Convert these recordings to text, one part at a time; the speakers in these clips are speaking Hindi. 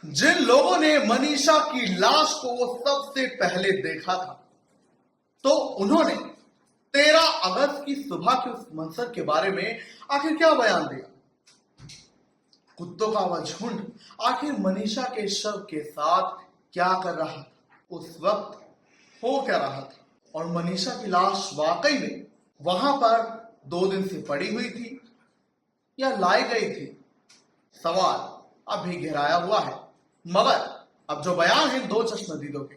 जिन लोगों ने मनीषा की लाश को सबसे पहले देखा था, तो उन्होंने 13 अगस्त की सुबह के उस मंजर के बारे में आखिर क्या बयान दिया। कुत्तों का वह झुंड आखिर मनीषा के शव के साथ क्या कर रहा था, उस वक्त हो क्या रहा था, और मनीषा की लाश वाकई में वहां पर 2 दिन से पड़ी हुई थी या लाई गई थी। सवाल अब भी गहराया हुआ है, मगर अब जो बयान है 2 चश्मदीदों के,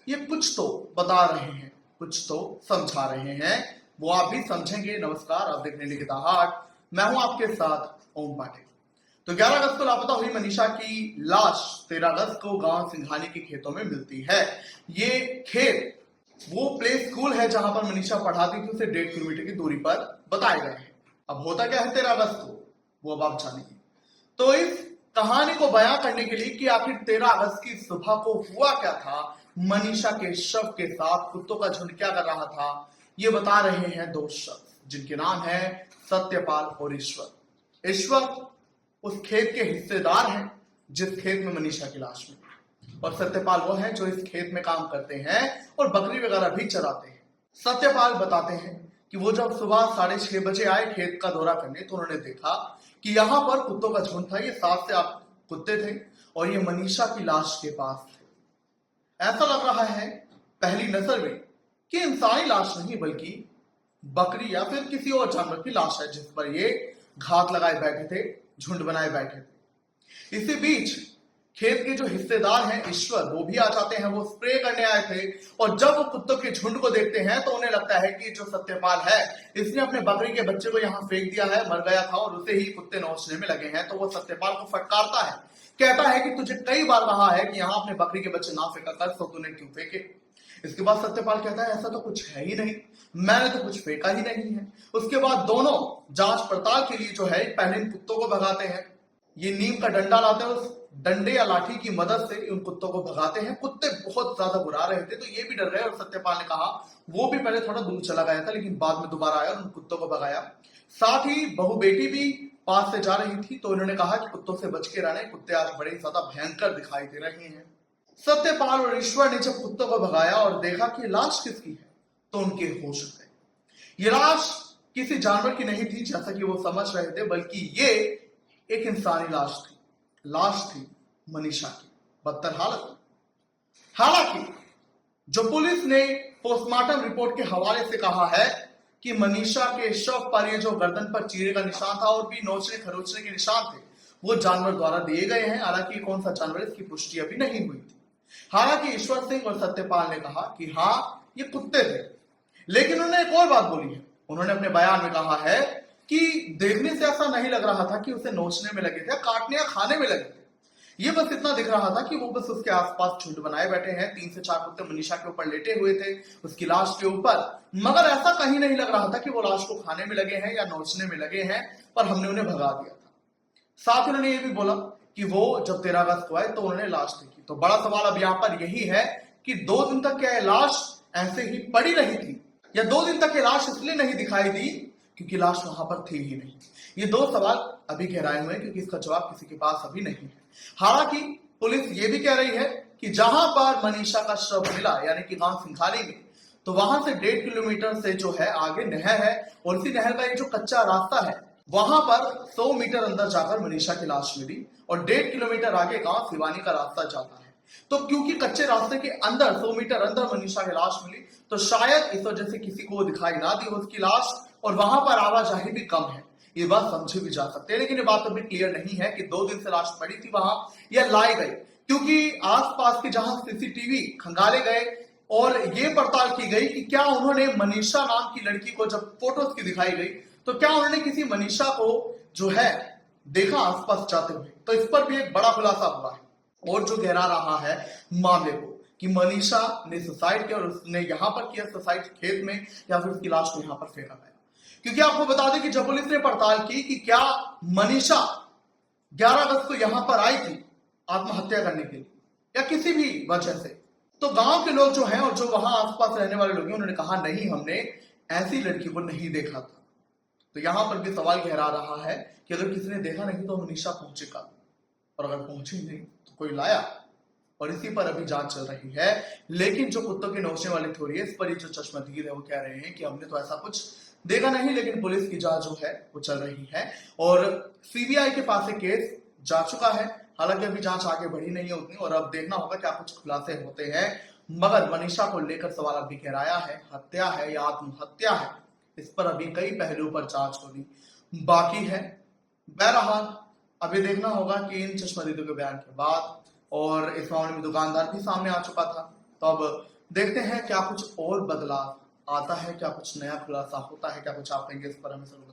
ये कुछ तो बता रहे हैं, कुछ तो समझा रहे हैं, वो आप भी समझेंगे। नमस्कार, आप देख रहे हैं लिखित हाट, मैं हूं आपके साथ ओम पाटिल। तो 11 अगस्त को लापता हुई मनीषा की लाश 13 अगस्त को गांव सिंघानी के खेतों में मिलती है। ये खेत वो प्ले स्कूल है जहां पर मनीषा पढ़ाती थी, उसे 1.5 किलोमीटर की दूरी पर बताए गए हैं। अब होता क्या है 13 अगस्त को, वो अब आप जानेंगे। तो इस कहानी को बयां करने के लिए कि आखिर 13 अगस्त की सुबह को हुआ क्या था, मनीषा के शव के साथ कुत्तों का झुंड क्या कर रहा था, ये बता रहे हैं 2 शख्स जिनके नाम है सत्यपाल और ईश्वर। ईश्वर उस खेत के हिस्सेदार हैं जिस खेत में मनीषा की लाश मिली, और सत्यपाल वो है जो इस खेत में काम करते हैं और बकरी वगैरह भी चराते हैं। सत्यपाल बताते हैं कि वो जब सुबह 6:30 बजे आए खेत का दौरा करने, तो उन्होंने देखा कि यहाँ पर कुत्तों का झुंड था। ये 7 से 8 कुत्ते थे और ये मनीषा की लाश के पास थे। ऐसा लग रहा है पहली नजर में कि इंसानी लाश नहीं बल्कि बकरी या फिर किसी और जानवर की लाश है जिस पर ये घात लगाए बैठे थे, झुंड बनाए बैठे थे। इसी बीच खेत के जो हिस्सेदार हैं ईश्वर, वो भी आ जाते हैं। वो स्प्रे करने आए थे और जब वो कुत्तों के झुंड को देखते हैं तो उन्हें लगता है कि जो सत्यपाल है इसने अपने बकरी के बच्चे को यहाँ फेंक दिया है, मर गया था और उसे ही कुत्ते नोचने में लगे हैं। तो वो सत्यपाल को फटकारता है, कहता है कि तुझे कई बार कहा है कि यहाँ अपने बकरी के बच्चे ना फेंका कर, तो तूने क्यों फेंके। इसके बाद सत्यपाल कहता है ऐसा तो कुछ है ही नहीं, मैंने तो कुछ फेंका ही नहीं है। उसके बाद दोनों जांच पड़ताल के लिए जो है पहले इन कुत्तों को भगाते हैं। ये नीम का डंडा लाते हैं, उस डंडे या लाठी की मदद से उन कुत्तों को भगाते हैं। कुत्ते बहुत ज्यादा बुरा रहे थे तो ये भी डर गए और सत्यपाल ने कहा, वो भी पहले थोड़ा दूर चला गया था लेकिन बाद में दोबारा आया और उन कुत्तों को भगाया। साथ ही बहू बेटी भी पास से जा रही थी तो उन्होंने कहा कि कुत्तों से बच के रहने, कुत्ते आज बड़े ज्यादा भयंकर दिखाई दे रहे हैं। सत्यपाल और ईश्वर ने जब कुत्तों को भगाया और देखा कि लाश किसकी है तो उनके होश उड़ गए। ये लाश किसी जानवर की नहीं थी जैसा कि वो समझ रहे थे, बल्कि ये एक इंसानी लाश थी। लाश थी मनीषा की, बदतर हालत में। हालांकि जो पुलिस ने पोस्टमार्टम रिपोर्ट के हवाले से कहा है कि मनीषा के शव पर ये जो गर्दन पर चीरे का निशान था और भी नोचने खरोचने के निशान थे, वो जानवर द्वारा दिए गए हैं। हालांकि कौन सा जानवर, इसकी पुष्टि अभी नहीं हुई थी। हालांकि ईश्वर सिंह और सत्यपाल ने कहा कि हाँ ये कुत्ते थे, लेकिन उन्होंने एक और बात बोली है। उन्होंने अपने बयान में कहा है कि देखने से ऐसा नहीं लग रहा था कि उसे नोचने में लगे थे, काटने या खाने में लगे थे। ये बस इतना दिख रहा था कि वो बस उसके आसपास झुंड बनाए बैठे हैं। 3 से 4 कुत्ते मनीषा के ऊपर लेटे हुए थे, उसकी लाश के ऊपर, मगर ऐसा कहीं नहीं लग रहा था कि वो लाश को खाने में लगे हैं या नोचने में लगे हैं, पर हमने उन्हें भगा दिया था। साथ ही उन्होंने ये भी बोला कि वो जब 13 अगस्त को आए तो उन्होंने लाश देखी। तो बड़ा सवाल अब यहाँ पर यही है कि 2 दिन तक क्या लाश ऐसे ही पड़ी रही थी, या 2 दिन तक ये लाश इसलिए नहीं दिखाई दी क्योंकि लाश वहां पर थी ही नहीं। ये 2 सवाल अभी गहराए हुए हैं क्योंकि इसका जवाब किसी के पास अभी नहीं है। हालांकि पुलिस ये भी कह रही है कि जहां पर मनीषा का शव मिला यानी कि गांव सिंघानी में, तो वहां से 1.5 किलोमीटर से जो है आगे नहर है और उसी नहर का एक जो कच्चा रास्ता है वहां पर 100 मीटर अंदर जाकर मनीषा की लाश मिली और 1.5 किलोमीटर आगे गांव सिवानी का रास्ता जाता है। तो क्योंकि कच्चे रास्ते के अंदर 100 मीटर अंदर मनीषा की लाश मिली, तो शायद इस वजह से किसी को दिखाई ना दी उसकी लाश, और वहां पर आवाजाही भी कम है। ये बात समझी भी जा सकती है, लेकिन ये बात अभी क्लियर नहीं है कि 2 दिन से लाश पड़ी थी वहां या लाई गई, क्योंकि आसपास के जहां सीसीटीवी खंगाले गए और ये पड़ताल की गई कि क्या उन्होंने मनीषा नाम की लड़की को जब फोटोज की दिखाई गई तो क्या उन्होंने किसी मनीषा को जो है देखा आसपास जाते हुए। तो इस पर भी एक बड़ा खुलासा हुआ है और जो गहरा रहा है मामले को कि मनीषा ने सुसाइड किया और उसने यहां पर किया सुसाइड खेत में या फिर उसकी लाश को यहां पर फेंका गया। क्योंकि आपको बता दें कि जब पुलिस ने पड़ताल की कि क्या मनीषा 11 अगस्त को यहां पर आई थी आत्महत्या करने के लिए या किसी भी वजह से, तो गांव के लोग जो हैं और जो वहां आसपास रहने वाले लोग हैं उन्होंने कहा नहीं, हमने ऐसी लड़की को नहीं देखा था। तो यहां पर भी सवाल गहरा रहा है कि अगर किसी ने देखा नहीं तो मनीषा पहुंचे कब, और अगर पहुंची नहीं तो कोई लाया, और इसी पर अभी जांच चल रही है। लेकिन जो कुत्तों की नोचने वाली थ्योरी है, इस पर ये जो चश्मदीद है वो कह रहे हैं कि हमने तो ऐसा कुछ देखा नहीं, लेकिन पुलिस की जांच जो है वो चल रही है और सीबीआई के पास ये केस जा चुका है। हालांकि अभी जांच आगे बढ़ी नहीं है उतनी, और अब देखना होगा क्या कुछ खुलासे होते हैं। मगर मनीषा को लेकर सवाल अभी गहराया है, हत्या है या आत्महत्या है, इस पर अभी कई पहलुओं पर जांच होनी बाकी है। बहरहाल अभी देखना होगा कि इन चश्मदीदों के बयान के बाद, और इस मामले में दुकानदार भी सामने आ चुका था, तो अब देखते हैं क्या कुछ और बदलाव आता है, क्या कुछ नया खुलासा होता है, क्या कुछ आप कहेंगे इस पर हमें जरूर